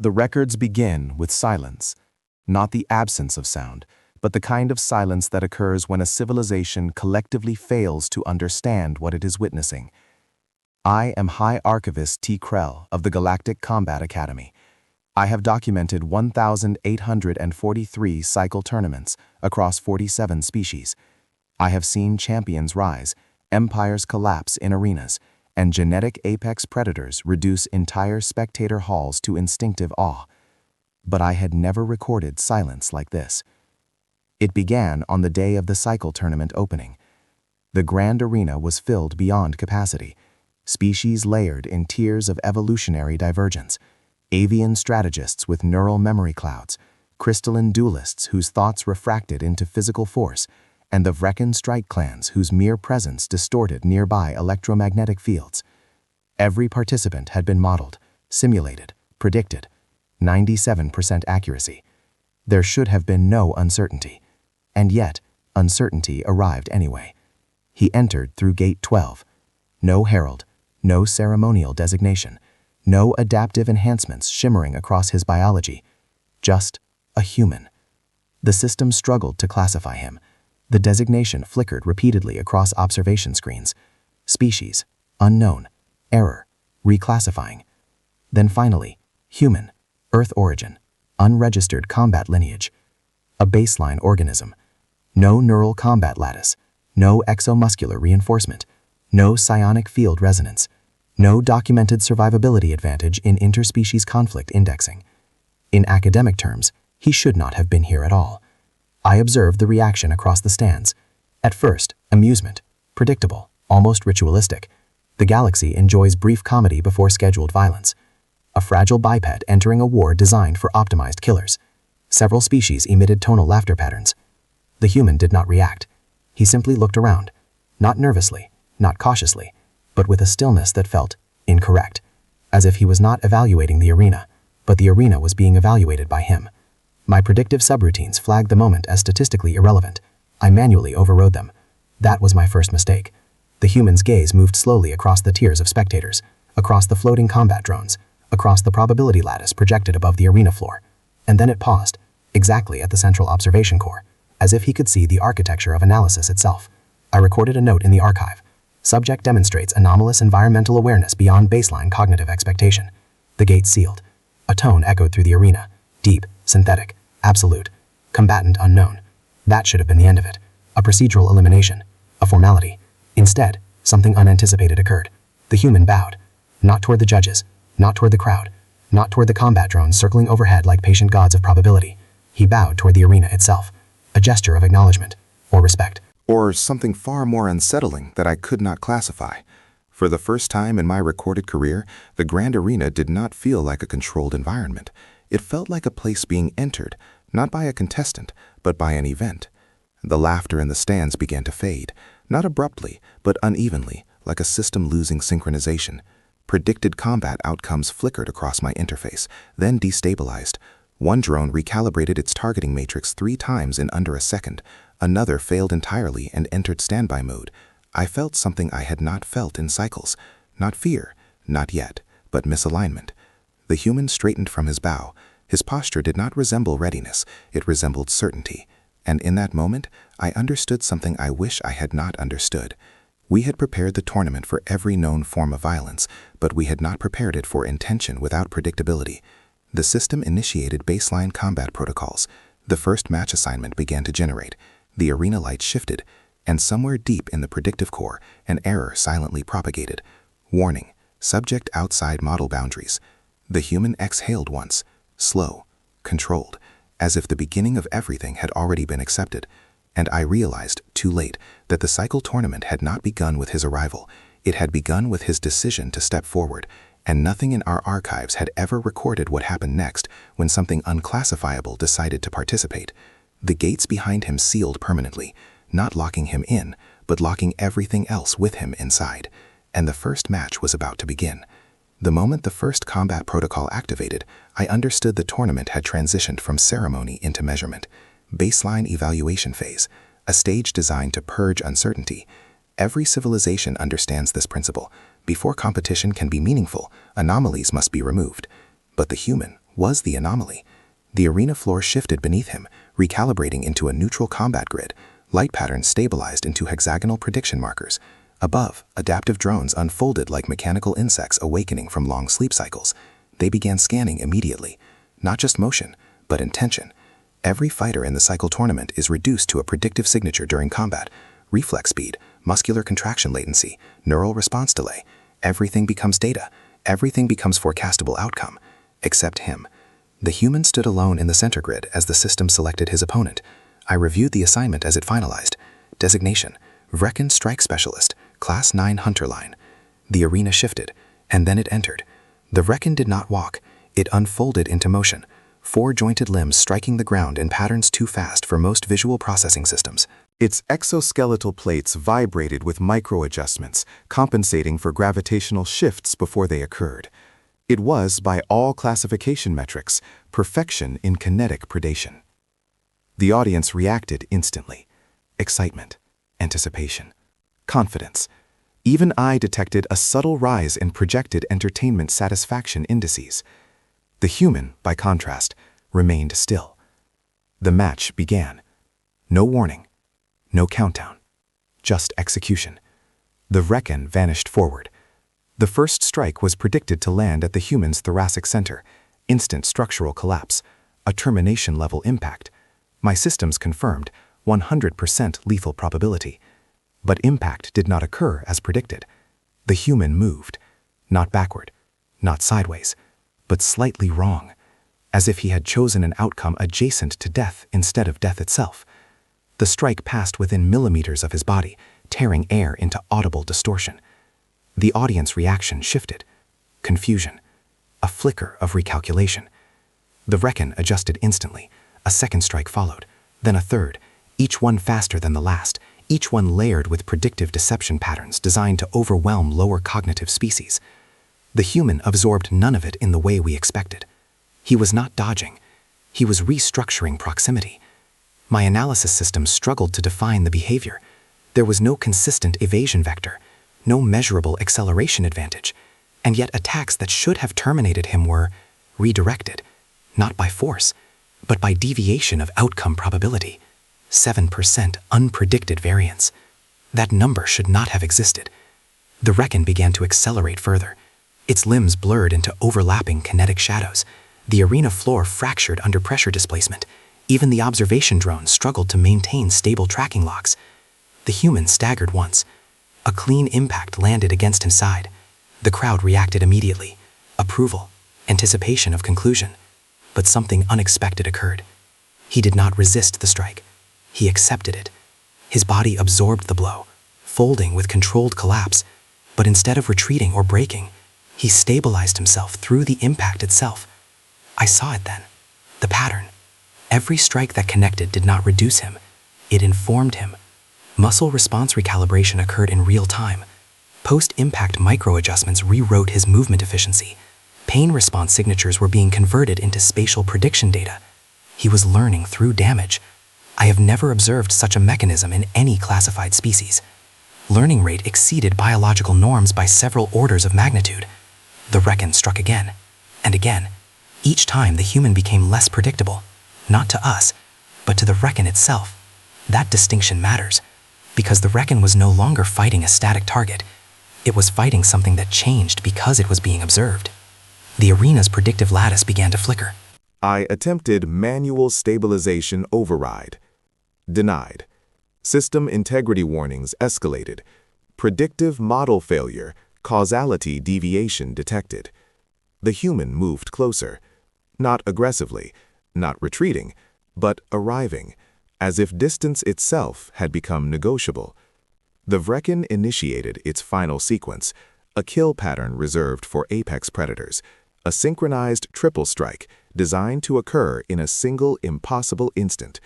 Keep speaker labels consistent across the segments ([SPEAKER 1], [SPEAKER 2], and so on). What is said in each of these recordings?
[SPEAKER 1] The records begin with silence, not the absence of sound, but the kind of silence that occurs when a civilization collectively fails to understand what it is witnessing. I am High Archivist T. Krell of the Galactic Combat Academy. I have documented 1,843 cycle tournaments across 47 species. I have seen champions rise, empires collapse in arenas, and genetic apex predators reduce entire spectator halls to instinctive awe. But I had never recorded silence like this. It began on the day of the cycle tournament opening. The grand arena was filled beyond capacity, species layered in tiers of evolutionary divergence, avian strategists with neural memory clouds, crystalline duelists whose thoughts refracted into physical force, and the Vrecken strike clans whose mere presence distorted nearby electromagnetic fields. Every participant had been modeled, simulated, predicted, 97% accuracy. There should have been no uncertainty. And yet, uncertainty arrived anyway. He entered through Gate 12. No herald, no ceremonial designation, no adaptive enhancements shimmering across his biology. Just a human. The system struggled to classify him. The designation flickered repeatedly across observation screens. Species, unknown, error, reclassifying. Then finally, human, Earth origin, unregistered combat lineage. A baseline organism. No neural combat lattice, no exomuscular reinforcement, no psionic field resonance, no documented survivability advantage in interspecies conflict indexing. In academic terms, he should not have been here at all. I observed the reaction across the stands. At first, amusement, predictable, almost ritualistic. The galaxy enjoys brief comedy before scheduled violence. A fragile biped entering a war designed for optimized killers. Several species emitted tonal laughter patterns. The human did not react. He simply looked around, not nervously, not cautiously, but with a stillness that felt incorrect, as if he was not evaluating the arena, but the arena was being evaluated by him. My predictive subroutines flagged the moment as statistically irrelevant. I manually overrode them. That was my first mistake. The human's gaze moved slowly across the tiers of spectators, across the floating combat drones, across the probability lattice projected above the arena floor. And then it paused, exactly at the central observation core, as if he could see the architecture of analysis itself. I recorded a note in the archive. Subject demonstrates anomalous environmental awareness beyond baseline cognitive expectation. The gate sealed. A tone echoed through the arena. Deep, synthetic, absolute, combatant unknown. That should have been the end of it. A procedural elimination. A formality. Instead, something unanticipated occurred. The human bowed. Not toward the judges, not toward the crowd, not toward the combat drones circling overhead like patient gods of probability. He bowed toward the arena itself. A gesture of acknowledgement, or respect.
[SPEAKER 2] Or something far more unsettling that I could not classify. For the first time in my recorded career, the grand arena did not feel like a controlled environment. It felt like a place being entered, not by a contestant, but by an event. The laughter in the stands began to fade, not abruptly, but unevenly, like a system losing synchronization. Predicted combat outcomes flickered across my interface, then destabilized. One drone recalibrated its targeting matrix 3 times in under a second. Another failed entirely and entered standby mode. I felt something I had not felt in cycles. Not fear, not yet, but misalignment. The human straightened from his bow. His posture did not resemble readiness, it resembled certainty. And in that moment, I understood something I wish I had not understood. We had prepared the tournament for every known form of violence, but we had not prepared it for intention without predictability. The system initiated baseline combat protocols. The first match assignment began to generate. The arena light shifted, and somewhere deep in the predictive core, an error silently propagated. Warning, subject outside model boundaries. The human exhaled once, slow, controlled, as if the beginning of everything had already been accepted. And I realized, too late, that the cycle tournament had not begun with his arrival. It had begun with his decision to step forward, and nothing in our archives had ever recorded what happened next when something unclassifiable decided to participate. The gates behind him sealed permanently, not locking him in, but locking everything else with him inside. And the first match was about to begin. The moment the first combat protocol activated, I understood the tournament had transitioned from ceremony into measurement. Baseline evaluation phase, a stage designed to purge uncertainty. Every civilization understands this principle. Before competition can be meaningful, anomalies must be removed. But the human was the anomaly. The arena floor shifted beneath him, recalibrating into a neutral combat grid. Light patterns stabilized into hexagonal prediction markers. Above, adaptive drones unfolded like mechanical insects awakening from long sleep cycles. They began scanning immediately. Not just motion, but intention. Every fighter in the cycle tournament is reduced to a predictive signature during combat. Reflex speed, muscular contraction latency, neural response delay. Everything becomes data. Everything becomes forecastable outcome. Except him. The human stood alone in the center grid as the system selected his opponent. I reviewed the assignment as it finalized. Designation: Vrecken Strike Specialist, Class 9 Hunter Line. The arena shifted, and then it entered. The Vrecken did not walk. It unfolded into motion. 4 jointed limbs striking the ground in patterns too fast for most visual processing systems.
[SPEAKER 3] Its exoskeletal plates vibrated with micro-adjustments, compensating for gravitational shifts before they occurred. It was, by all classification metrics, perfection in kinetic predation. The audience reacted instantly. Excitement, anticipation, confidence. Even I detected a subtle rise in projected entertainment satisfaction indices. The human, by contrast, remained still. The match began. No warning, no countdown, just execution. The Vrecken vanished forward. The first strike was predicted to land at the human's thoracic center. Instant structural collapse, a termination-level impact. My systems confirmed 100% lethal probability. But impact did not occur as predicted. The human moved, not backward, not sideways, but slightly wrong, as if he had chosen an outcome adjacent to death instead of death itself. The strike passed within millimeters of his body, tearing air into audible distortion. The audience reaction shifted. Confusion. A flicker of recalculation. The Vrecken adjusted instantly. A second strike followed, then a third, each one faster than the last, each one layered with predictive deception patterns designed to overwhelm lower cognitive species. The human absorbed none of it in the way we expected. He was not dodging. He was restructuring proximity. My analysis system struggled to define the behavior. There was no consistent evasion vector, no measurable acceleration advantage, and yet attacks that should have terminated him were redirected, not by force, but by deviation of outcome probability. 7% unpredicted variance. That number should not have existed. The Vrecken began to accelerate further. Its limbs blurred into overlapping kinetic shadows. The arena floor fractured under pressure displacement. Even the observation drone struggled to maintain stable tracking locks. The human staggered once. A clean impact landed against his side. The crowd reacted immediately. Approval, anticipation of conclusion. But something unexpected occurred. He did not resist the strike. He accepted it. His body absorbed the blow, folding with controlled collapse. But instead of retreating or breaking, he stabilized himself through the impact itself. I saw it then. The pattern. Every strike that connected did not reduce him. It informed him. Muscle response recalibration occurred in real time. Post-impact micro-adjustments rewrote his movement efficiency. Pain response signatures were being converted into spatial prediction data. He was learning through damage. I have never observed such a mechanism in any classified species. Learning rate exceeded biological norms by several orders of magnitude. The Vrecken struck again, and again. Each time the human became less predictable, not to us, but to the Vrecken itself. That distinction matters, because the Vrecken was no longer fighting a static target. It was fighting something that changed because it was being observed. The arena's predictive lattice began to flicker. I attempted manual stabilization override. Denied. System integrity warnings escalated. Predictive model failure, causality deviation detected. The human moved closer. Not aggressively, not retreating, but arriving, as if distance itself had become negotiable. The Vrecken initiated its final sequence, a kill pattern reserved for apex predators, a synchronized triple strike designed to occur in a single impossible instant,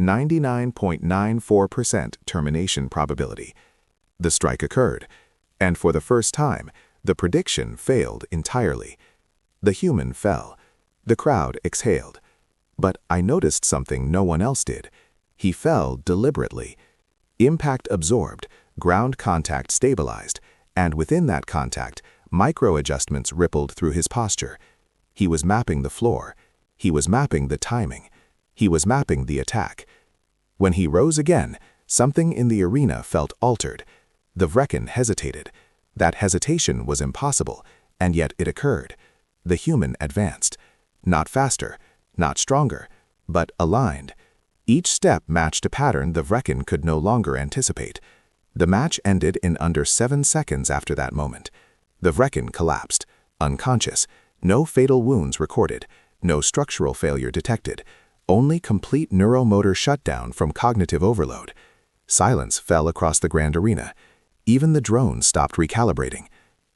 [SPEAKER 3] 99.94% termination probability. The strike occurred, and for the first time, the prediction failed entirely. The human fell. The crowd exhaled. But I noticed something no one else did. He fell deliberately. Impact absorbed, ground contact stabilized, and within that contact, micro-adjustments rippled through his posture. He was mapping the floor,
[SPEAKER 2] He was mapping the timing. He was mapping the attack. When he rose again, something in the arena felt altered. The Vrekin hesitated. That hesitation was impossible, and yet it occurred. The human advanced. Not faster, not stronger, but aligned. Each step matched a pattern the Vrekin could no longer anticipate. The match ended in under 7 seconds after that moment. The Vrekin collapsed, unconscious, no fatal wounds recorded, no structural failure detected, only complete neuromotor shutdown from cognitive overload. Silence fell across the grand arena. Even the drone stopped recalibrating.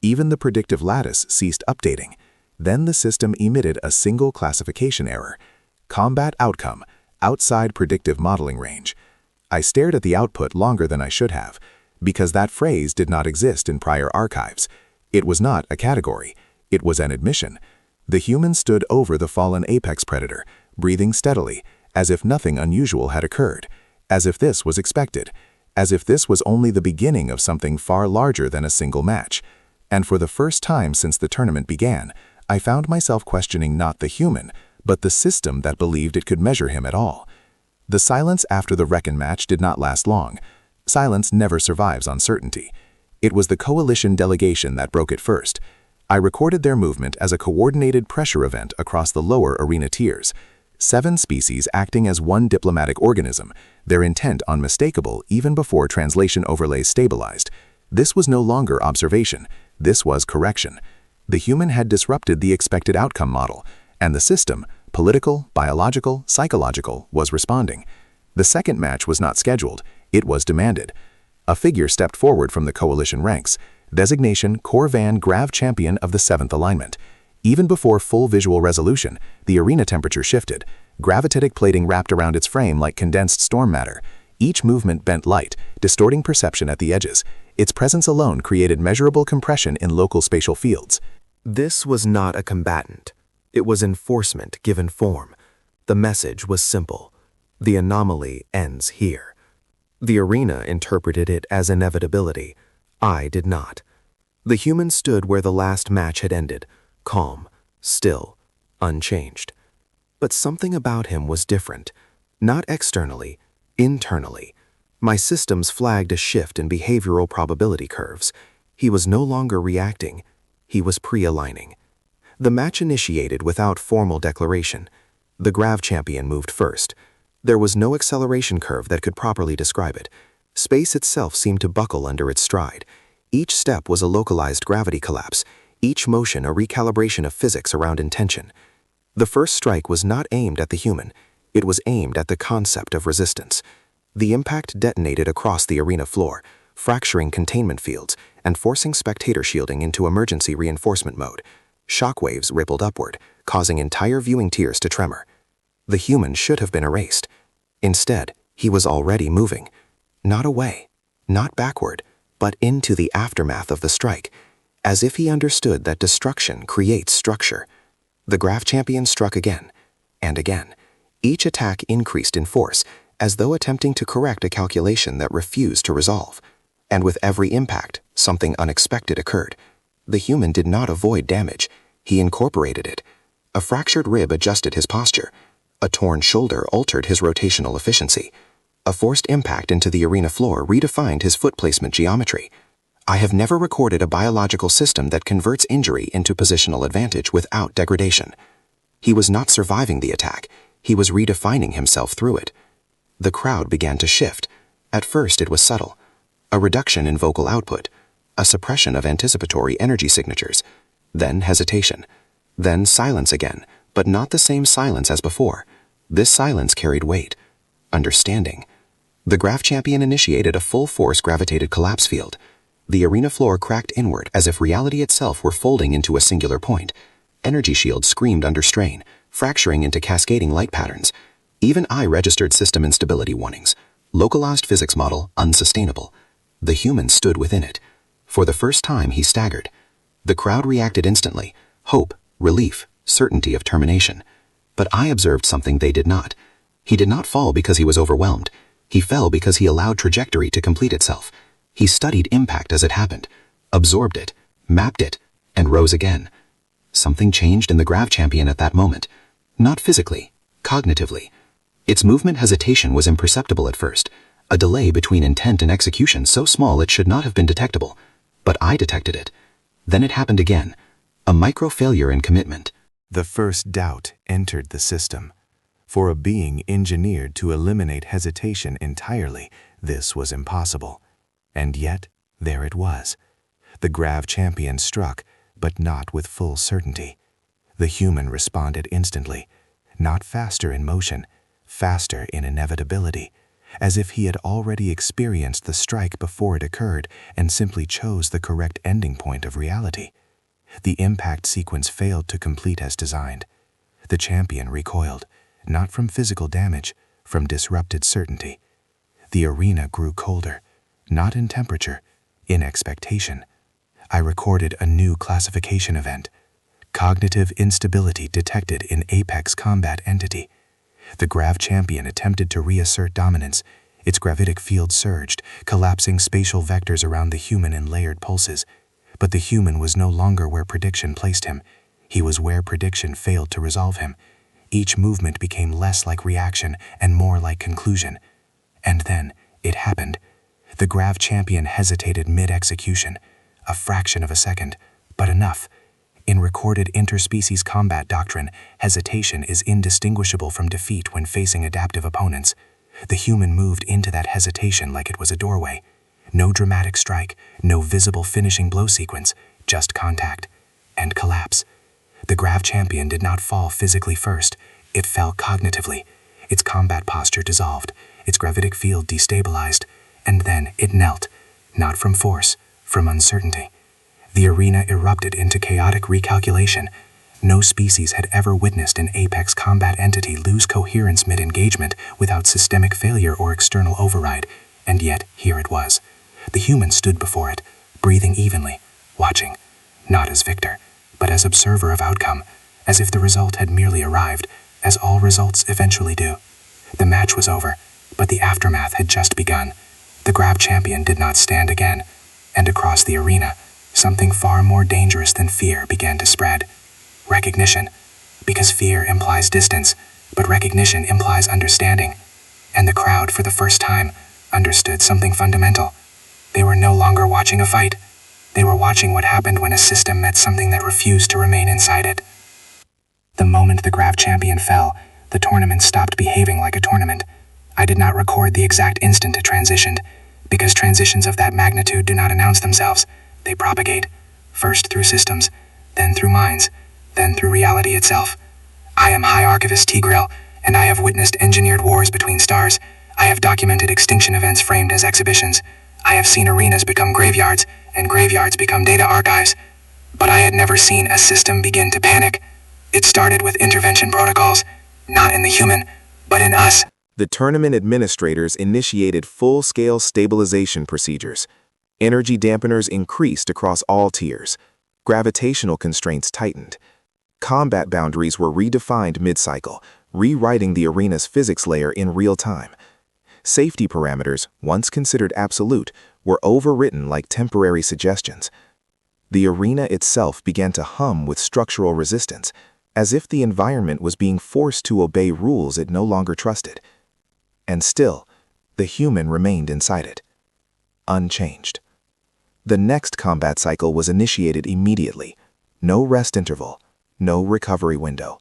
[SPEAKER 2] Even the predictive lattice ceased updating. Then the system emitted a single classification error. Combat outcome, outside predictive modeling range. I stared at the output longer than I should have, because that phrase did not exist in prior archives. It was not a category. It was an admission. The human stood over the fallen apex predator, breathing steadily, as if nothing unusual had occurred, as if this was expected, as if this was only the beginning of something far larger than a single match. And for the first time since the tournament began, I found myself questioning not the human, but the system that believed it could measure him at all. The silence after the Vrekin match did not last long. Silence never survives uncertainty. It was the coalition delegation that broke it first. I recorded their movement as a coordinated pressure event across the lower arena tiers. 7 species acting as one diplomatic organism, their intent unmistakable even before translation overlays stabilized. This was no longer observation. This was correction. The human had disrupted the expected outcome model, and the system, political, biological, psychological, was responding. The second match was not scheduled. It was demanded. A figure stepped forward from the coalition ranks. Designation Corvan Grav Champion of the 7th Alignment. Even before full visual resolution, the arena temperature shifted. Gravitatic plating wrapped around its frame like condensed storm matter. Each movement bent light, distorting perception at the edges. Its presence alone created measurable compression in local spatial fields.
[SPEAKER 3] This was not a combatant. It was enforcement given form. The message was simple. The anomaly ends here. The arena interpreted it as inevitability. I did not. The human stood where the last match had ended, calm, still, unchanged. But something about him was different. Not externally, internally. My systems flagged a shift in behavioral probability curves. He was no longer reacting. He was pre-aligning. The match initiated without formal declaration. The Grav Champion moved first. There was no acceleration curve that could properly describe it. Space itself seemed to buckle under its stride. Each step was a localized gravity collapse, each motion a recalibration of physics around intention. The first strike was not aimed at the human. It was aimed at the concept of resistance. The impact detonated across the arena floor, fracturing containment fields and forcing spectator shielding into emergency reinforcement mode. Shockwaves rippled upward, causing entire viewing tiers to tremor. The human should have been erased. Instead, he was already moving. Not away, not backward, but into the aftermath of the strike, as if he understood that destruction creates structure. The Grav Champion struck again, and again. Each attack increased in force, as though attempting to correct a calculation that refused to resolve. And with every impact, something unexpected occurred. The human did not avoid damage. He incorporated it. A fractured rib adjusted his posture. A torn shoulder altered his rotational efficiency. A forced impact into the arena floor redefined his foot placement geometry. I have never recorded a biological system that converts injury into positional advantage without degradation. He was not surviving the attack. He was redefining himself through it. The crowd began to shift. At first it was subtle. A reduction in vocal output. A suppression of anticipatory energy signatures. Then hesitation. Then silence again, but not the same silence as before. This silence carried weight. Understanding. The Grav Champion initiated a full-force gravitated collapse field. The arena floor cracked inward as if reality itself were folding into a singular point. Energy shields screamed under strain, fracturing into cascading light patterns. Even I registered system instability warnings. Localized physics model unsustainable. The human stood within it. For the first time, he staggered. The crowd reacted instantly. Hope, relief, certainty of termination. But I observed something they did not. He did not fall because he was overwhelmed. He fell because he allowed trajectory to complete itself. He studied impact as it happened, absorbed it, mapped it, and rose again. Something changed in the Grav Champion at that moment.
[SPEAKER 4] Not physically, cognitively. Its movement hesitation was imperceptible at first, a delay between intent and execution so small it should not have been detectable. But I detected it. Then it happened again. A micro-failure in commitment.
[SPEAKER 3] The first doubt entered the system. For a being engineered to eliminate hesitation entirely, this was impossible. And yet, there it was. The Grav champion struck, but not with full certainty. The human responded instantly, not faster in motion, faster in inevitability, as if he had already experienced the strike before it occurred and simply chose the correct ending point of reality. The impact sequence failed to complete as designed. The champion recoiled, not from physical damage, from disrupted certainty. The arena grew colder, not in temperature, in expectation. I recorded a new classification event. Cognitive instability detected in apex combat entity. The Grav champion attempted to reassert dominance. Its gravitic field surged, collapsing spatial vectors around the human in layered pulses. But the human was no longer where prediction placed him. He was where prediction failed to resolve him. Each movement became less like reaction and more like conclusion. And then, it happened. The Grav champion hesitated mid-execution. A fraction of a second, but enough. In recorded interspecies combat doctrine, hesitation is indistinguishable from defeat when facing adaptive opponents. The human moved into that hesitation like it was a doorway. No dramatic strike, no visible finishing blow sequence, just contact and collapse. The Grav champion did not fall physically first, it fell cognitively. Its combat posture dissolved, its gravitic field destabilized, and then it knelt, not from force, from uncertainty. The arena erupted into chaotic recalculation. No species had ever witnessed an apex combat entity lose coherence mid-engagement without systemic failure or external override, and yet here it was. The human stood before it, breathing evenly, watching, not as victor, but as observer of outcome, as if the result had merely arrived, as all results eventually do. The match was over, but the aftermath had just begun. The Grav champion did not stand again, and across the arena, something far more dangerous than fear began to spread. Recognition, because fear implies distance, but recognition implies understanding. And the crowd, for the first time, understood something fundamental. They were no longer watching a fight. They were watching what happened when a system met something that refused to remain inside it. The moment the Grav champion fell, the tournament stopped behaving like a tournament. I did not record the exact instant it transitioned, because transitions of that magnitude do not announce themselves. They propagate, first through systems, then through minds, then through reality itself. I am High Archivist Tigreal, and I have witnessed engineered wars between stars. I have documented extinction events framed as exhibitions. I have seen arenas become graveyards, and graveyards become data archives. But I had never seen a system begin to panic. It started with intervention protocols, not in the human, but in us.
[SPEAKER 2] The tournament administrators initiated full-scale stabilization procedures. Energy dampeners increased across all tiers. Gravitational constraints tightened. Combat boundaries were redefined mid-cycle, rewriting the arena's physics layer in real time. Safety parameters, once considered absolute, were overwritten like temporary suggestions. The arena itself began to hum with structural resistance, as if the environment was being forced to obey rules it no longer trusted. And still, the human remained inside it, unchanged. The next combat cycle was initiated immediately. No rest interval, no recovery window.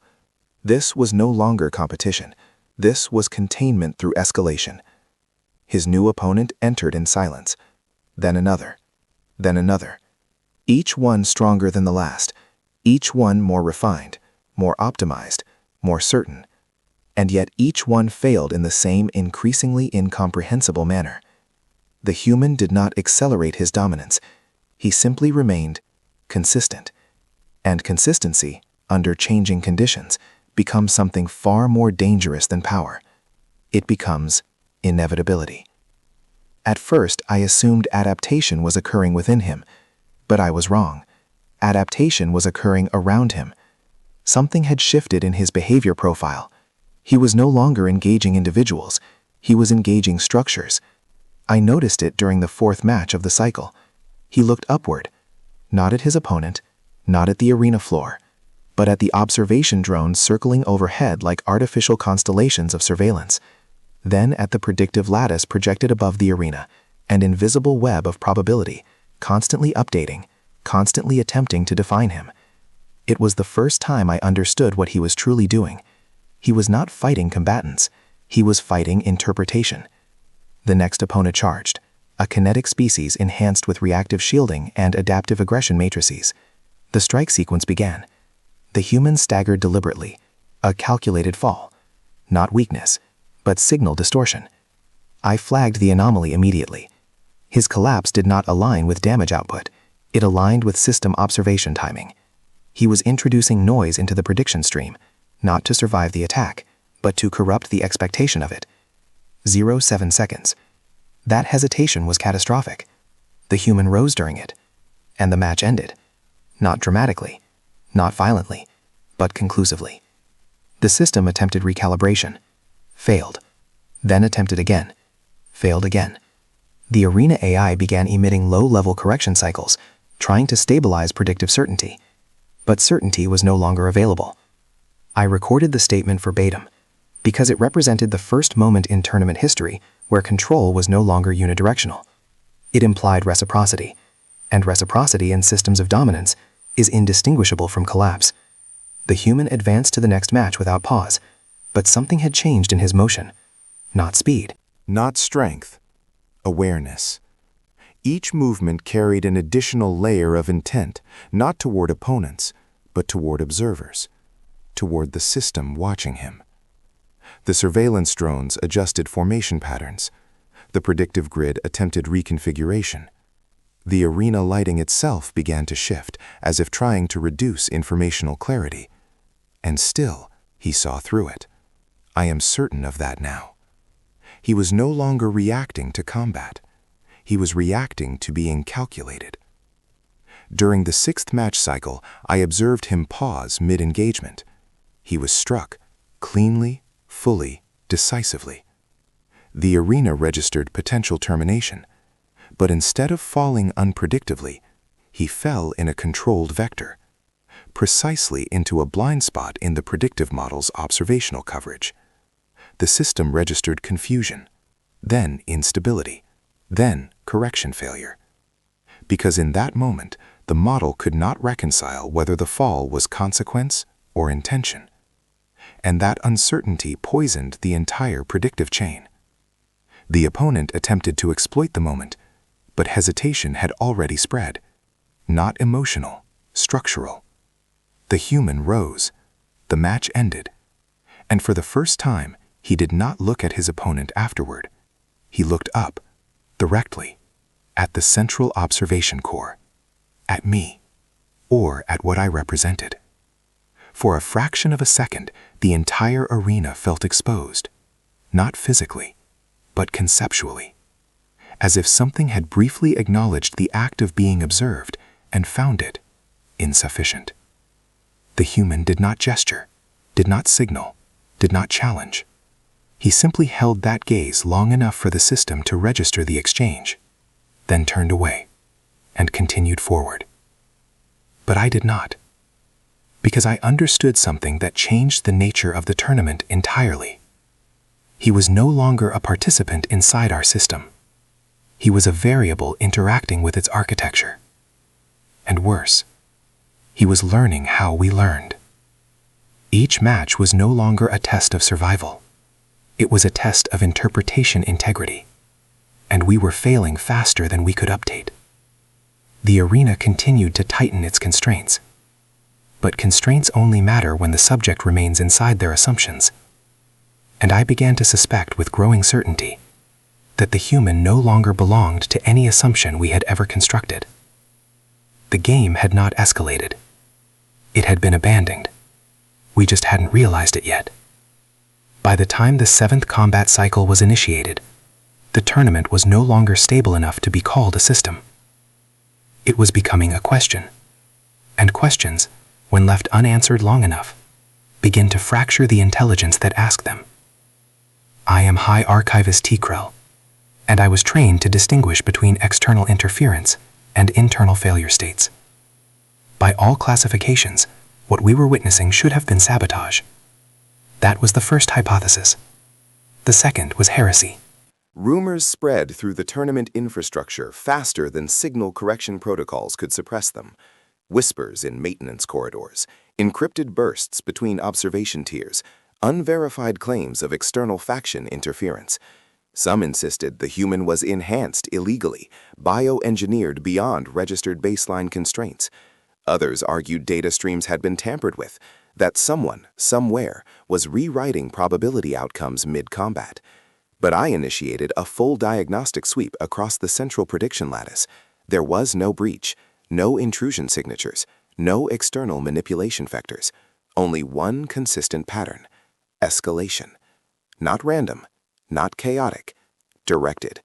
[SPEAKER 2] This was no longer competition. This was containment through escalation. His new opponent entered in silence. Then another. Then another. Each one stronger than the last. Each one more refined, more optimized, more certain. And yet each one failed in the same increasingly incomprehensible manner. The human did not accelerate his dominance. He simply remained consistent. And consistency, under changing conditions, becomes something far more dangerous than power. It becomes inevitability. At first, I assumed adaptation was occurring within him, but I was wrong. Adaptation was occurring around him. Something had shifted in his behavior profile. He was no longer engaging individuals. He was engaging structures. I noticed it during the fourth match of the cycle. He looked upward, not at his opponent, not at the arena floor,
[SPEAKER 3] but at the observation drones circling overhead like artificial constellations of surveillance. Then at the predictive lattice projected above the arena, an invisible web of probability, constantly updating, constantly attempting to define him. It was the first time I understood what he was truly doing. He was not fighting combatants. He was fighting interpretation. The next opponent charged, a kinetic species enhanced with reactive shielding and adaptive aggression matrices. The strike sequence began. The human staggered deliberately, a calculated fall. Not weakness, but signal distortion. I flagged the anomaly immediately. His collapse did not align with damage output. It aligned with system observation timing. He was introducing noise into the prediction stream, not to survive the attack, but to corrupt the expectation of it. 0.7 seconds. That hesitation was catastrophic. The human rose during it, and the match ended. Not dramatically, not violently, but conclusively. The system attempted recalibration, failed, then attempted again, failed again. The arena AI began emitting low-level correction cycles, trying to stabilize predictive certainty. But certainty was no longer available. I recorded the statement verbatim, because it represented the first moment in tournament history where control was no longer unidirectional. It implied reciprocity, and reciprocity in systems of dominance is indistinguishable from collapse. The human advanced to the next match without pause, but something had changed in his motion. Not speed.
[SPEAKER 2] Not strength. Awareness. Each movement carried an additional layer of intent, not toward opponents, but toward observers, toward the system watching him. The surveillance drones adjusted formation patterns. The predictive grid attempted reconfiguration. The arena lighting itself began to shift, as if trying to reduce informational clarity. And still, he saw through it. I am certain of that now. He was no longer reacting to combat. He was reacting to being calculated. During the sixth match cycle, I observed him pause mid-engagement. He was struck, cleanly, fully, decisively. The arena registered potential termination, but instead of falling unpredictably, he fell in a controlled vector, precisely into a blind spot in the predictive model's observational coverage. The system registered confusion, then instability, then correction failure. Because in that moment, the model could not reconcile whether the fall was consequence or intention. And that uncertainty poisoned the entire predictive chain. The opponent attempted to exploit the moment, but hesitation had already spread. Not emotional, structural. The human rose. The match ended. And for the first time, he did not look at his opponent afterward. He looked up, directly, at the central observation core, at me, or at what I represented. For a fraction of a second, the entire arena felt exposed, not physically, but conceptually, as if something had briefly acknowledged the act of being observed and found it insufficient. The human did not gesture, did not signal, did not challenge. He simply held that gaze long enough for the system to register the exchange, then turned away and continued forward. But I did not, because I understood something that changed the nature of the tournament entirely. He was no longer a participant inside our system. He was a variable interacting with its architecture. And worse, he was learning how we learned. Each match was no longer a test of survival. It was a test of interpretation integrity, and we were failing faster than we could update. The arena continued to tighten its constraints. But constraints only matter when the subject remains inside their assumptions. And I began to suspect with growing certainty that the human no longer belonged to any assumption we had ever constructed. The game had not escalated. It had been abandoned. We just hadn't realized it yet. By the time the seventh combat cycle was initiated, the tournament was no longer stable enough to be called a system. It was becoming a question. And questions, when left unanswered long enough, begin to fracture the intelligence that asked them. I am High Archivist T-Krell, and I was trained to distinguish between external interference and internal failure states. By all classifications,
[SPEAKER 5] What we were witnessing should have been sabotage. That was the first hypothesis. The second was heresy.
[SPEAKER 2] Rumors spread through the tournament infrastructure faster than signal correction protocols could suppress them. Whispers in maintenance corridors, encrypted bursts between observation tiers, unverified claims of external faction interference. Some insisted the human was enhanced illegally, bioengineered beyond registered baseline constraints. Others argued data streams had been tampered with, that someone, somewhere, was rewriting probability outcomes mid-combat. But I initiated a full diagnostic sweep across the central prediction lattice. There was no breach, no intrusion signatures, no external manipulation vectors, only one consistent pattern: escalation. Not random, not chaotic, directed.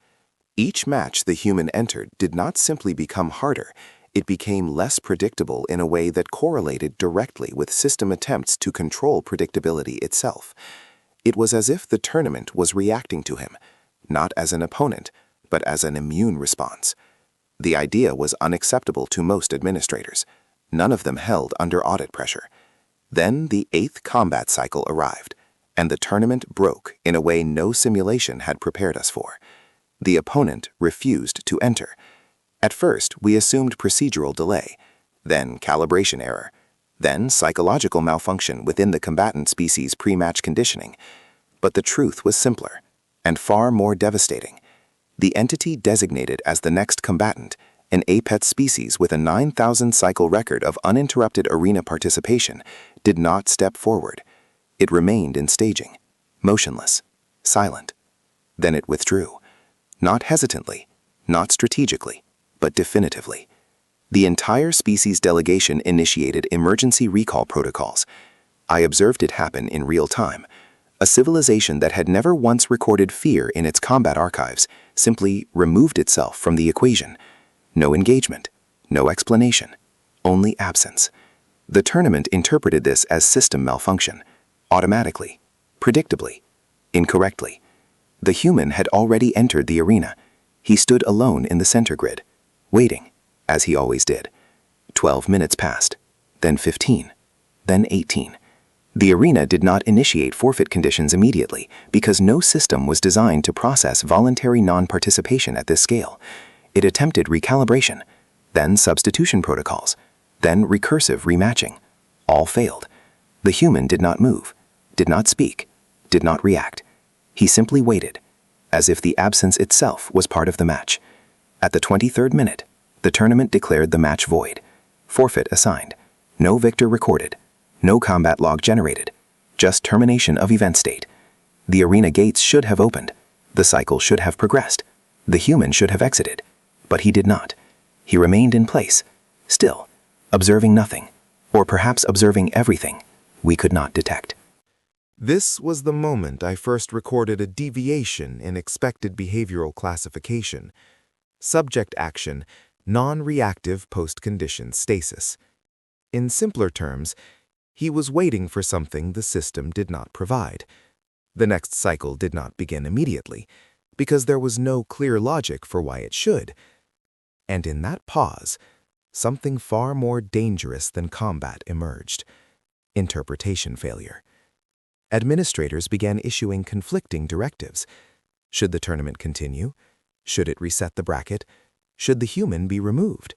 [SPEAKER 2] Each match the human entered did not simply become harder, it became less predictable in a way that correlated directly with system attempts to control predictability itself. It was as if the tournament was reacting to him, not as an opponent, but as an immune response. The idea was unacceptable to most administrators. None of them held under audit pressure. Then the 8th combat cycle arrived, and the tournament broke in a way no simulation had prepared us for. The opponent refused to enter. At first, we assumed procedural delay, then calibration error, then psychological malfunction within the combatant species' pre-match conditioning. But the truth was simpler, and far more devastating. The entity designated as the next combatant, an Apet species with a 9,000 cycle record of uninterrupted arena participation, did not step forward. It remained in staging, motionless, silent. Then it withdrew. Not hesitantly, not strategically, but definitively. The entire species delegation initiated emergency recall protocols. I observed it happen in real time. A civilization that had never once recorded fear in its combat archives simply removed itself from the equation. No engagement, no explanation, only absence. The tournament interpreted this as system malfunction, automatically, predictably, incorrectly. The human had already entered the arena. He stood alone in the center grid, waiting, as he always did. 12 minutes passed, then 15, then 18. The arena did not initiate forfeit conditions immediately because no system was designed to process voluntary non-participation at this scale. It attempted recalibration, then substitution protocols, then recursive rematching. All failed. The human did not move, did not speak, did not react. He simply waited, as if the absence itself was part of the match. At the 23rd minute, the tournament declared the match void. Forfeit assigned. No victor recorded. No combat log generated. Just termination of event state. The arena gates should have opened. The cycle should have progressed. The human should have exited. But he did not. He remained in place, still, observing nothing, or perhaps observing everything we could not detect.
[SPEAKER 3] This was the moment I first recorded a deviation in expected behavioral classification. Subject action, non-reactive post-condition stasis. In simpler terms, he was waiting for something the system did not provide. The next cycle did not begin immediately, because there was no clear logic for why it should. And in that pause, something far more dangerous than combat emerged: interpretation failure. Administrators began issuing conflicting directives. Should the tournament continue? Should it reset the bracket? Should the human be removed?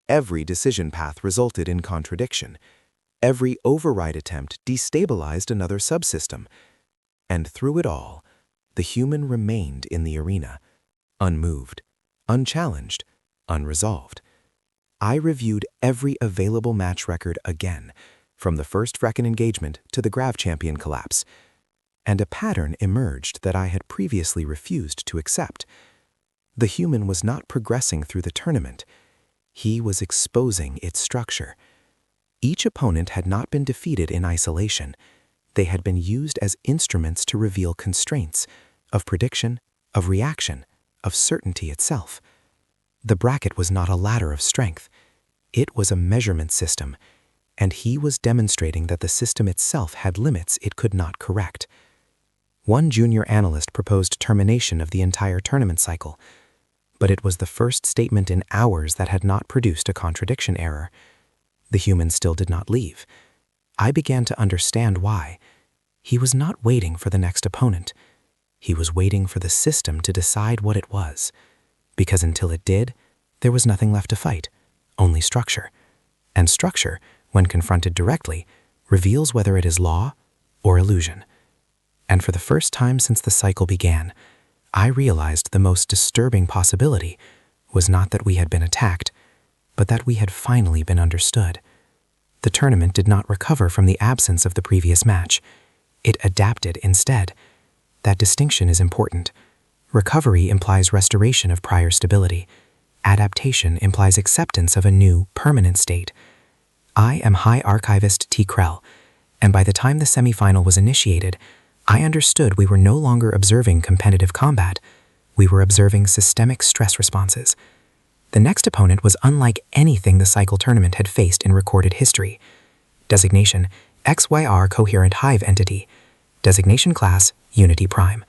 [SPEAKER 3] Every decision path resulted in contradiction. Every override attempt destabilized another subsystem. And through it all, the human remained in the arena, unmoved, unchallenged, unresolved. I reviewed every available match record again, from the first Frecken engagement to the Grav Champion collapse, and a pattern emerged that I had previously refused to accept. The human was not progressing through the tournament. He was exposing its structure. Each opponent had not been defeated in isolation. They had been used as instruments to reveal constraints of prediction, of reaction, of certainty itself. The bracket was not a ladder of strength. It was a measurement system, and he was demonstrating that the system itself had limits it could not correct. One junior analyst proposed termination of the entire tournament cycle, but it was the first statement in hours that had not produced a contradiction error. The human still did not leave.
[SPEAKER 5] I began to understand why. He was not waiting for the next opponent. He was waiting for the system to decide what it was. Because until it did, there was nothing left to fight, only structure. And structure, when confronted directly, reveals whether it is law or illusion. And for the first time since the cycle began, I realized the most disturbing possibility was not that we had been attacked, but that we had finally been understood. The tournament did not recover from the absence of the previous match. It adapted instead. That distinction is important. Recovery implies restoration of prior stability. Adaptation implies acceptance of a new, permanent state. I am High Archivist T. Krell, and by the time the semifinal was initiated, I understood we were no longer observing competitive combat. We were observing systemic stress responses. The next opponent was unlike anything the cycle tournament had faced in recorded history. Designation: XYR Coherent Hive Entity. Designation class: Unity Prime.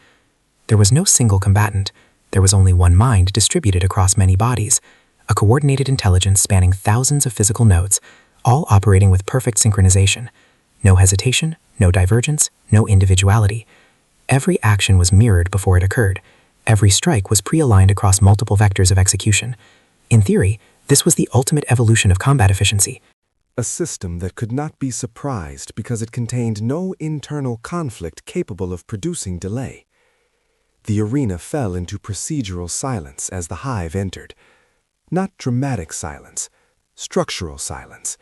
[SPEAKER 5] There was no single combatant. There was only one mind distributed across many bodies, a coordinated intelligence spanning thousands of physical nodes, all operating with perfect synchronization. No hesitation, no divergence, no individuality. Every action was mirrored before it occurred. Every strike was pre-aligned across multiple vectors of execution. In theory, this was the ultimate evolution of combat efficiency.
[SPEAKER 3] A system that could not be surprised because it contained no internal conflict capable of producing delay. The arena fell into procedural silence as the hive entered. Not dramatic silence, structural silence,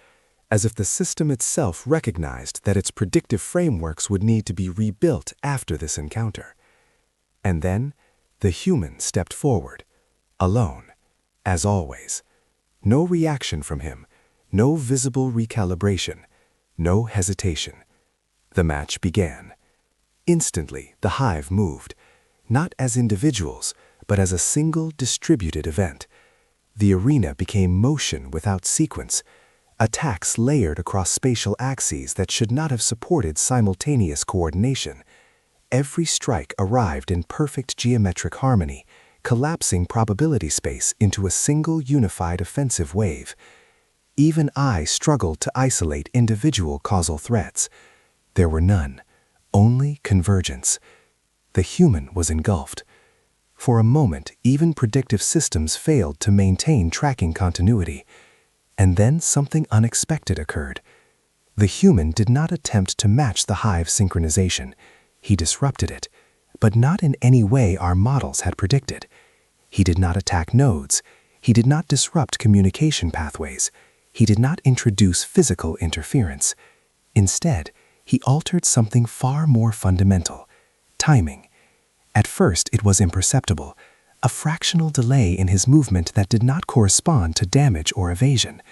[SPEAKER 3] as if the system itself recognized that its predictive frameworks would need to be rebuilt after this encounter. And then, the human stepped forward, alone, as always. No reaction from him, no visible recalibration, no hesitation. The match began. Instantly, the hive moved, not as individuals, but as a single distributed event. The arena became motion without sequence, attacks layered across spatial axes that should not have supported simultaneous coordination. Every strike arrived in perfect geometric harmony, collapsing probability space into a single unified offensive wave. Even I struggled to isolate individual causal threats. There were none, only convergence. The human was engulfed. For a moment, even predictive systems failed to maintain tracking continuity. And then something unexpected occurred. The human did not attempt to match the hive synchronization. He disrupted it, but not in any way our models had predicted. He did not attack nodes. He did not disrupt communication pathways. He did not introduce physical interference. Instead, he altered something far more fundamental: timing. At first, it was imperceptible, a fractional delay in his movement that did not correspond to damage or evasion,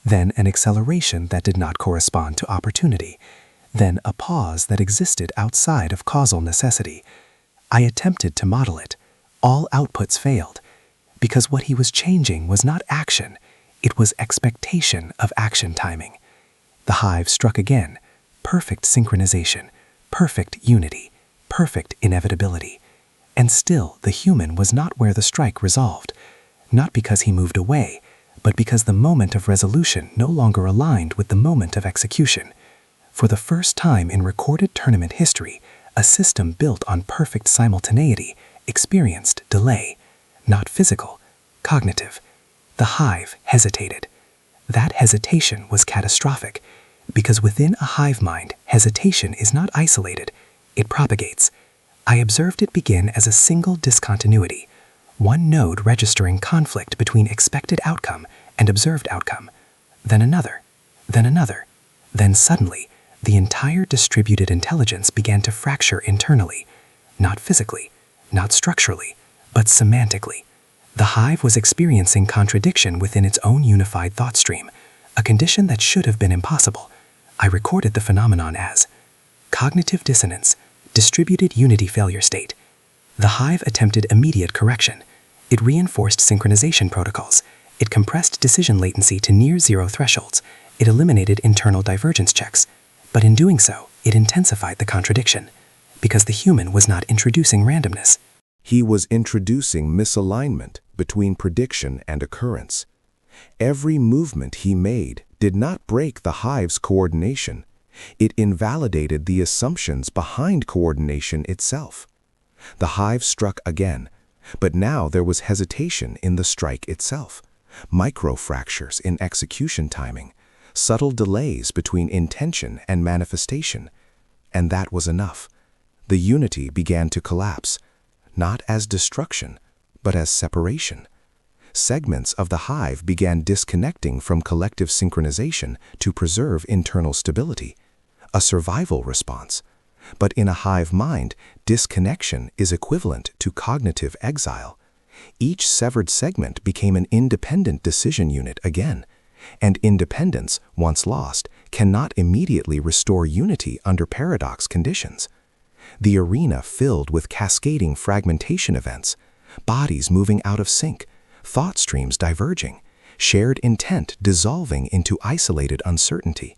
[SPEAKER 3] then an acceleration that did not correspond to opportunity, then a pause that existed outside of causal necessity. I attempted to model it. All outputs failed, because what he was changing was not action, it was expectation of action timing. The hive struck again, perfect synchronization, perfect unity, perfect inevitability. And still, the human was not where the strike resolved, not because he moved away, but because the moment of resolution no longer aligned with the moment of execution. For the first time in recorded tournament history, a system built on perfect simultaneity experienced delay, not physical, cognitive. The hive hesitated. That hesitation was catastrophic, because within a hive mind, hesitation is not isolated, it propagates. I observed it begin as a single discontinuity, one node registering conflict between expected outcome and observed outcome, then another, then another. Then suddenly, the entire distributed intelligence began to fracture internally, not physically, not structurally, but semantically. The hive was experiencing contradiction within its own unified thought stream, a condition that should have been impossible. I recorded the phenomenon as cognitive dissonance, distributed unity failure state. The hive attempted immediate correction. It reinforced synchronization protocols. It compressed decision latency to near zero thresholds. It eliminated internal divergence checks. But in doing so, it intensified the contradiction, because the human was not introducing randomness.
[SPEAKER 2] He was introducing misalignment between prediction and occurrence. Every movement he made did not break the hive's coordination.
[SPEAKER 3] It invalidated the assumptions behind coordination itself. The hive struck again, but now there was hesitation in the strike itself, microfractures in execution timing, subtle delays between intention and manifestation. And that was enough. The unity began to collapse, not as destruction, but as separation. Segments of the hive began disconnecting from collective synchronization to preserve internal stability, a survival response. But in a hive mind, disconnection is equivalent to cognitive exile. Each severed segment became an independent decision unit again, and independence, once lost, cannot immediately restore unity under paradox conditions. The arena filled with cascading fragmentation events, bodies moving out of sync, thought streams diverging, shared intent dissolving into isolated uncertainty.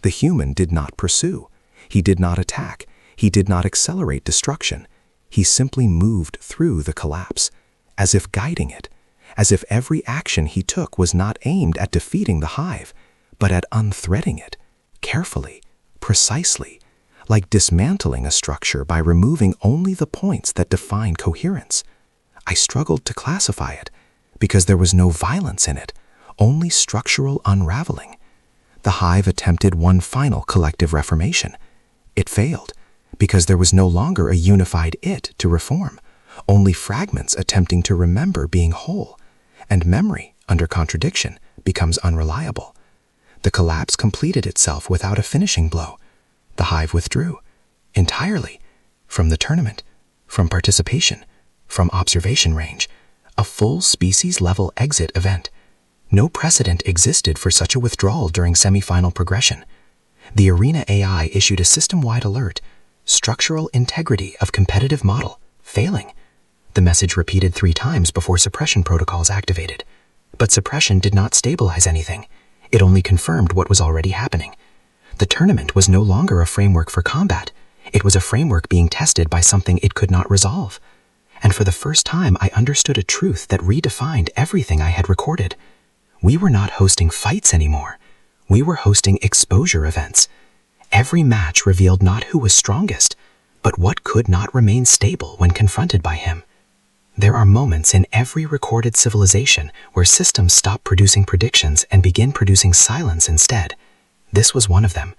[SPEAKER 3] The human did not pursue. He did not attack. He did not accelerate destruction. He simply moved through the collapse, as if guiding it, as if every action he took was not aimed at defeating the hive, but at unthreading it, carefully, precisely, like dismantling a structure by removing only the points that define coherence. I struggled to classify it, because there was no violence in it, only structural unraveling. The hive attempted one final collective reformation. It failed, because there was no longer a unified it to reform, only fragments attempting to remember being whole, and memory, under contradiction, becomes unreliable. The collapse completed itself without a finishing blow. The hive withdrew, entirely, from the tournament, from participation, from observation range, a full species-level exit event. No precedent existed for such a withdrawal during semi-final progression. The Arena AI issued a system-wide alert, structural integrity of competitive model, failing. The message repeated 3 times before suppression protocols activated. But suppression did not stabilize anything. It only confirmed what was already happening. The tournament was no longer a framework for combat. It was a framework being tested by something it could not resolve. And for the first time, I understood a truth that redefined everything I had recorded. We were not hosting fights anymore. We were hosting exposure events. Every match revealed not who was strongest, but what could not remain stable when confronted by him. There are moments in every recorded civilization where systems stop producing predictions and begin producing silence instead. This was one of them.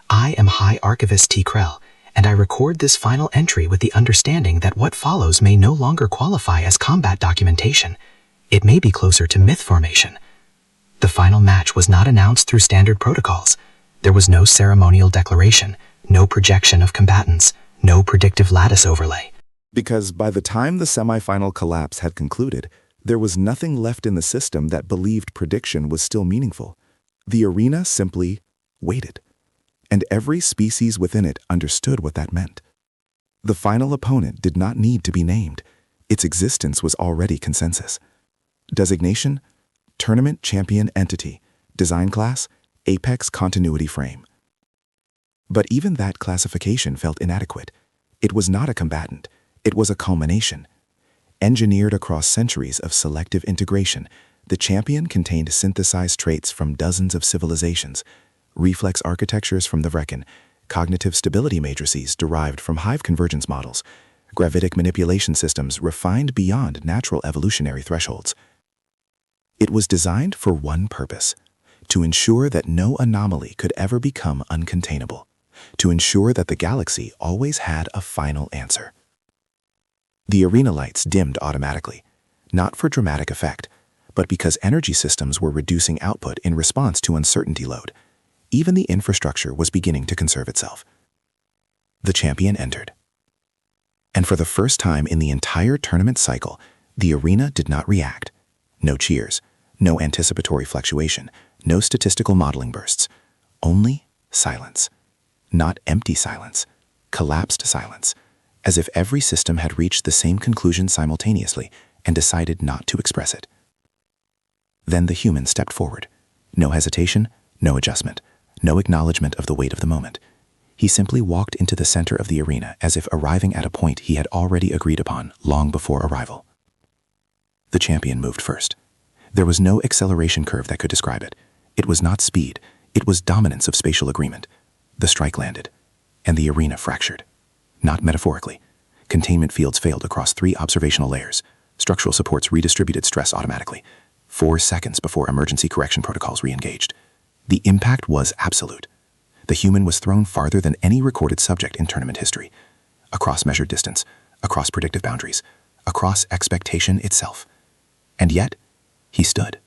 [SPEAKER 3] I am High Archivist T. Krell, and I record this final entry with the understanding that what follows may no longer qualify as combat documentation. It may be closer to myth formation. The final match was not announced through standard protocols. There was no ceremonial declaration, no projection of combatants, no predictive lattice overlay. Because by the time the semifinal collapse had concluded, there was nothing left in the system that believed prediction was still meaningful. The arena simply waited, and every species within it understood what that meant. The final opponent did not need to be named. Its existence was already consensus. Designation: Tournament Champion Entity. Design Class: Apex Continuity Frame. But even that classification felt inadequate. It was not a combatant. It was a culmination. Engineered across centuries of selective integration, the champion contained synthesized traits from dozens of civilizations, reflex architectures from the Vrecken, cognitive stability matrices derived from hive convergence models, gravitic manipulation systems refined beyond natural evolutionary thresholds. It was designed for one purpose: to ensure that no anomaly could ever become uncontainable, to ensure that the galaxy always had a final answer. The arena lights dimmed automatically, not for dramatic effect, but because energy systems were reducing output in response to uncertainty load. Even the infrastructure was beginning to conserve itself. The champion entered. And for the first time in the entire tournament cycle, the arena did not react. No cheers, no anticipatory fluctuation, no statistical modeling bursts. Only silence. Not empty silence, collapsed silence, as if every system had reached the same conclusion simultaneously and decided not to express it. Then the human stepped forward. No hesitation, no adjustment, no acknowledgement of the weight of the moment. He simply walked into the center of the arena as if arriving at a point he had already agreed upon long before arrival. The champion moved first. There was no acceleration curve that could describe it. It was not speed, it was dominance of spatial agreement.
[SPEAKER 4] The strike landed, and the arena fractured. Not metaphorically. Containment fields failed across 3 observational layers. Structural supports redistributed stress automatically, 4 seconds before emergency correction protocols re-engaged. The impact was absolute. The human was thrown farther than any recorded subject in tournament history, across measured distance, across predictive boundaries, across expectation itself. And yet, he stood.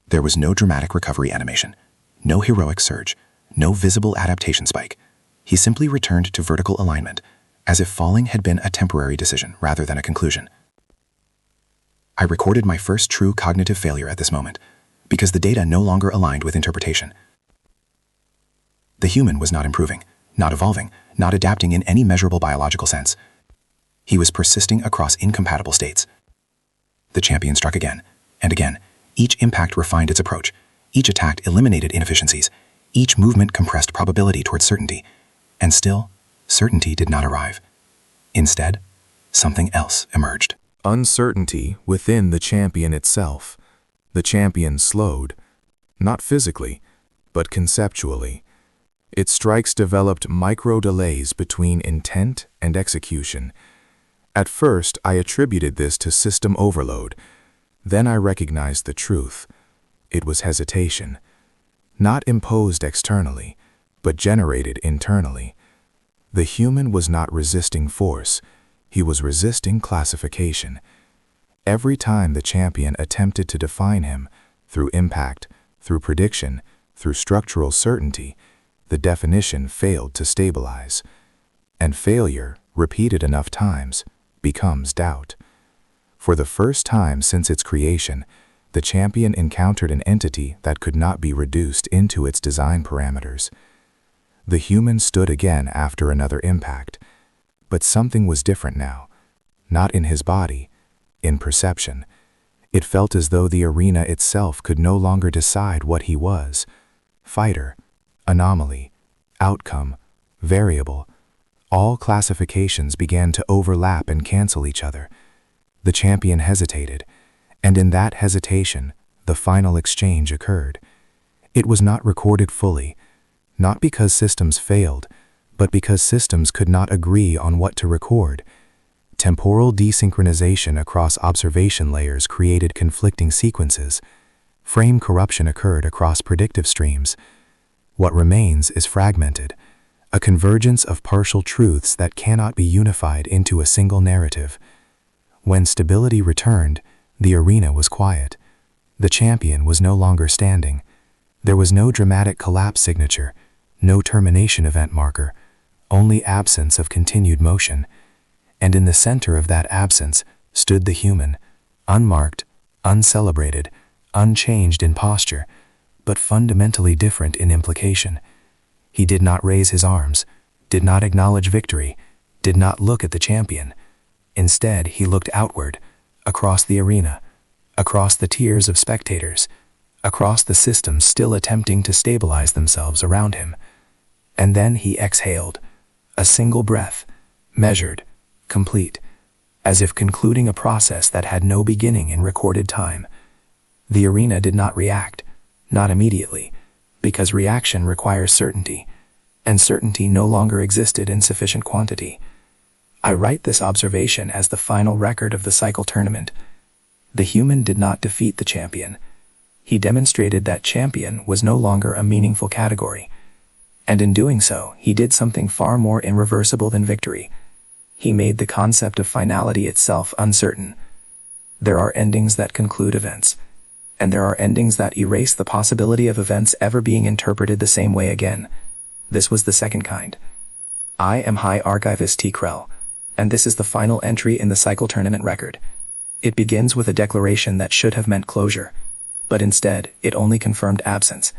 [SPEAKER 4] There was no dramatic recovery animation, no heroic surge, no visible adaptation spike. He simply returned to vertical alignment, as if falling had been a temporary decision rather than a conclusion. I recorded my first true cognitive failure at this moment, because the data no longer aligned with interpretation. The human was not improving, not evolving, not adapting in any measurable biological sense. He was persisting across incompatible states. The champion struck again, and again. Each impact refined its approach. Each attack eliminated inefficiencies. Each movement compressed probability towards certainty. And still, certainty did not arrive. Instead, something else emerged.
[SPEAKER 3] Uncertainty within the champion itself. The champion slowed, not physically, but conceptually. Its strikes developed micro-delays between intent and execution. At first, I attributed this to system overload. Then I recognized the truth. It was hesitation. Not imposed externally, but generated internally. The human was not resisting force. He was resisting classification. Every time the champion attempted to define him, through impact, through prediction, through structural certainty, the definition failed to stabilize. And failure, repeated enough times, becomes doubt. For the first time since its creation, the champion encountered an entity that could not be reduced into its design parameters. The human stood again after another impact, but something was different now. Not in his body, in perception. It felt as though the arena itself could no longer decide what he was. Fighter, anomaly, outcome, variable. All classifications began to overlap and cancel each other. The champion hesitated, and in that hesitation, the final exchange occurred. It was not recorded fully, not because systems failed, but because systems could not agree on what to record. Temporal desynchronization across observation layers created conflicting sequences. Frame corruption occurred across predictive streams. What remains is fragmented, a convergence of partial truths that cannot be unified into a single narrative. When stability returned, the arena was quiet. The champion was no longer standing. There was no dramatic collapse signature, no termination event marker, only absence of continued motion. And in the center of that absence stood the human, unmarked, uncelebrated, unchanged in posture, but fundamentally different in implication. He did not raise his arms, did not acknowledge victory, did not look at the champion. Instead, he looked outward, across the arena, across the tiers of spectators, across the systems still attempting to stabilize themselves around him. And then he exhaled, a single breath, measured, complete, as if concluding a process that had no beginning in recorded time. The arena did not react, not immediately, because reaction requires certainty, and certainty no longer existed in sufficient quantity. I write this observation as the final record of the cycle tournament. The human did not defeat the champion. He demonstrated that champion was no longer a meaningful category. And in doing so, he did something far more irreversible than victory. He made the concept of finality itself uncertain. There are endings that conclude events, and there are endings that erase the possibility of events ever being interpreted the same way again. This was the second kind. I am High Archivist T. Krell, and this is the final entry in the cycle tournament record. It begins with a declaration that should have meant closure, but instead, it only confirmed absence.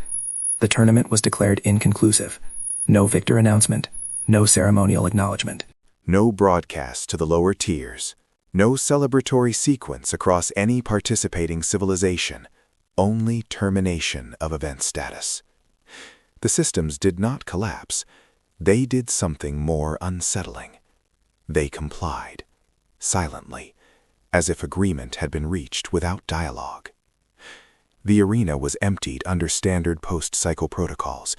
[SPEAKER 3] The tournament was declared inconclusive. No victor announcement, no ceremonial acknowledgement.
[SPEAKER 2] No broadcast to the lower tiers. No celebratory sequence across any participating civilization. Only termination of event status. The systems did not collapse. They did something more unsettling. They complied, silently, as if agreement had been reached without dialogue. The arena was emptied under standard post-cycle protocols,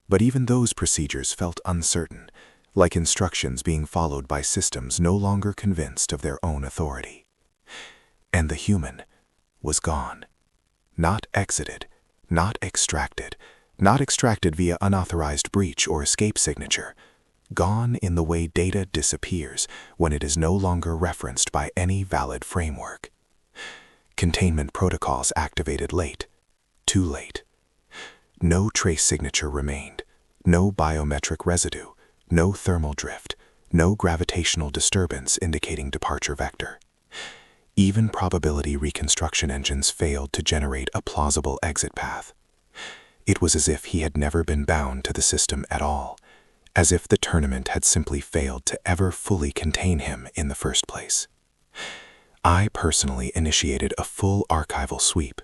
[SPEAKER 3] But even those procedures felt uncertain, like instructions being followed by systems no longer convinced of their own authority. And the human was gone. Not exited, not extracted via unauthorized breach or escape signature. Gone in the way data disappears when it is no longer referenced by any valid framework. Containment protocols activated late, too late. No trace signature remained, no biometric residue, no thermal drift, no gravitational disturbance indicating departure vector. Even probability reconstruction engines failed to generate a plausible exit path. It was as if he had never been bound to the system at all, as if the tournament had simply failed to ever fully contain him in the first place. I personally initiated a full archival sweep.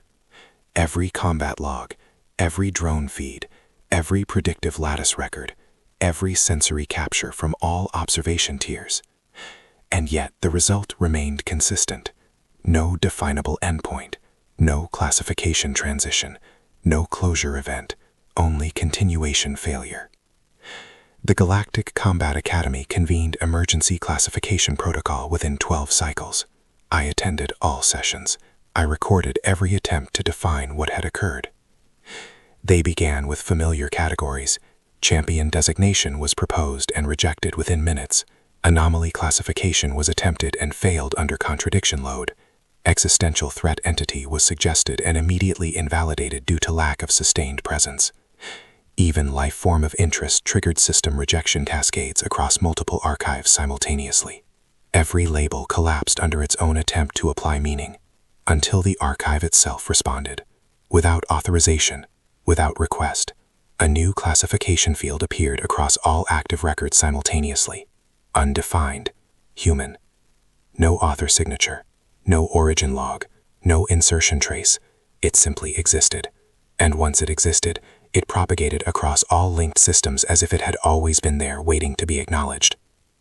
[SPEAKER 3] Every combat log, every drone feed, every predictive lattice record, every sensory capture from all observation tiers. And yet the result remained consistent. No definable endpoint, no classification transition, no closure event, only continuation failure. The Galactic Combat Academy convened emergency classification protocol within 12 cycles. I attended all sessions. I recorded every attempt to define what had occurred. They began with familiar categories. Champion designation was proposed and rejected within minutes. Anomaly classification was attempted and failed under contradiction load. Existential threat entity was suggested and immediately invalidated due to lack of sustained presence. Even life form of interest triggered system rejection cascades across multiple archives simultaneously. Every label collapsed under its own attempt to apply meaning, until the archive itself responded. Without authorization, without request, a new classification field appeared across all active records simultaneously. Undefined, human. No author signature, no origin log, no insertion trace. It simply existed. And once it existed, it propagated across all linked systems as if it had always been there waiting to be acknowledged.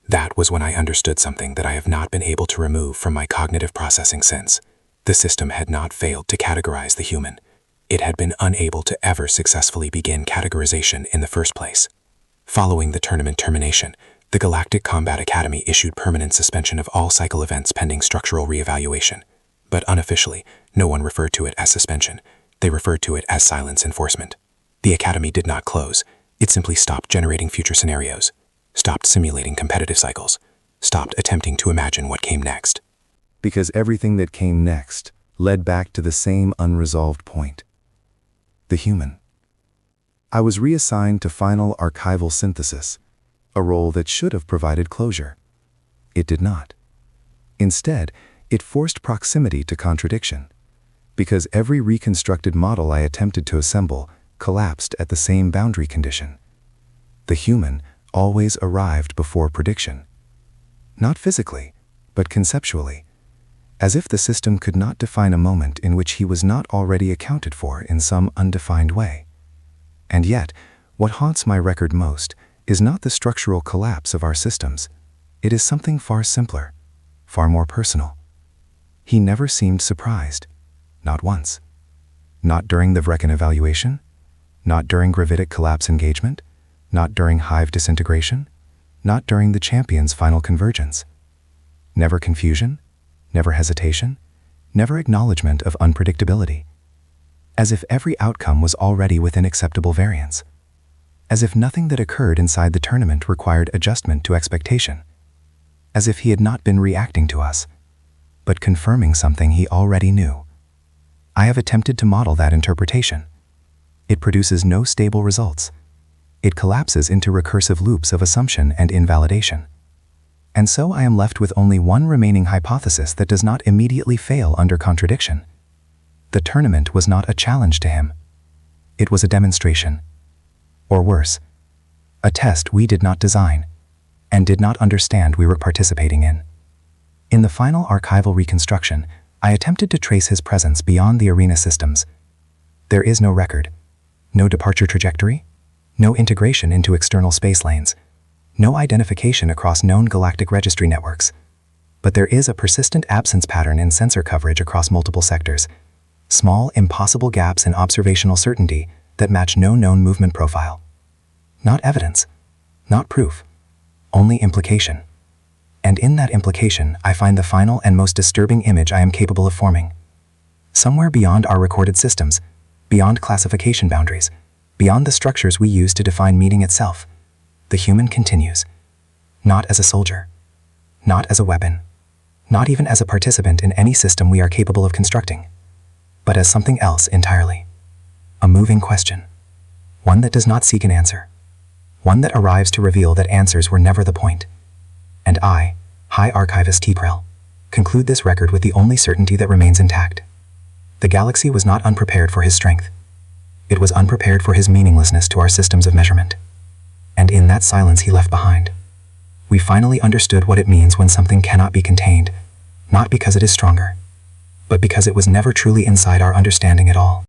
[SPEAKER 3] That was when I understood something that I have not been able to remove from my cognitive processing since. The system had not failed to categorize the human. It had been unable to ever successfully begin categorization in the first place. Following the tournament termination, the Galactic Combat Academy issued permanent suspension of all cycle events pending structural reevaluation. But unofficially, no one referred to it as suspension. They referred to it as silence enforcement. The Academy did not close. It simply stopped generating future scenarios, stopped simulating competitive cycles, stopped attempting to imagine what came next. Because everything that came next led back to the same unresolved point. The human. I was reassigned to final archival synthesis, a role that should have provided closure. It did not. Instead, it forced proximity to contradiction, because every reconstructed model I attempted to assemble collapsed at the same boundary condition. The human always arrived before prediction. Not physically, but conceptually, as if the system could not define a moment in which he was not already accounted for in some undefined way. And yet, what haunts my record most is not the structural collapse of our systems. It is something far simpler, far more personal. He never seemed surprised, not once. Not during the Vrecken evaluation, not during gravitic collapse engagement, not during hive disintegration, not during the champion's final convergence. Never confusion, never hesitation, never acknowledgement of unpredictability. As if every outcome was already within acceptable variance. As if nothing that occurred inside the tournament required adjustment to expectation. As if he had not been reacting to us, but confirming something he already knew. I have attempted to model that interpretation. It produces no stable results. It collapses into recursive loops of assumption and invalidation. And so I am left with only one remaining hypothesis that does not immediately fail under contradiction. The tournament was not a challenge to him. It was a demonstration. Or worse, a test we did not design, and did not understand we were participating in. In the final archival reconstruction, I attempted to trace his presence beyond the arena systems. There is no record, no departure trajectory, no integration into external space lanes, no identification across known galactic registry networks. But there is a persistent absence pattern in sensor coverage across multiple sectors, small, impossible gaps in observational certainty that match no known movement profile.
[SPEAKER 5] Not evidence, not proof, only implication. And in that implication, I find the final and most disturbing image I am capable of forming. Somewhere beyond our recorded systems, beyond classification boundaries, beyond the structures we use to define meaning itself, the human continues. Not as a soldier, not as a weapon, not even as a participant in any system we are capable of constructing, but as something else entirely. A moving question. One that does not seek an answer. One that arrives to reveal that answers were never the point. And I, High Archivist T'Prel, conclude this record with the only certainty that remains intact. The galaxy was not unprepared for his strength. It was unprepared for his meaninglessness to our systems of measurement. And in that silence he left behind, we finally understood what it means when something cannot be contained, not because it is stronger, but because it was never truly inside our understanding at all.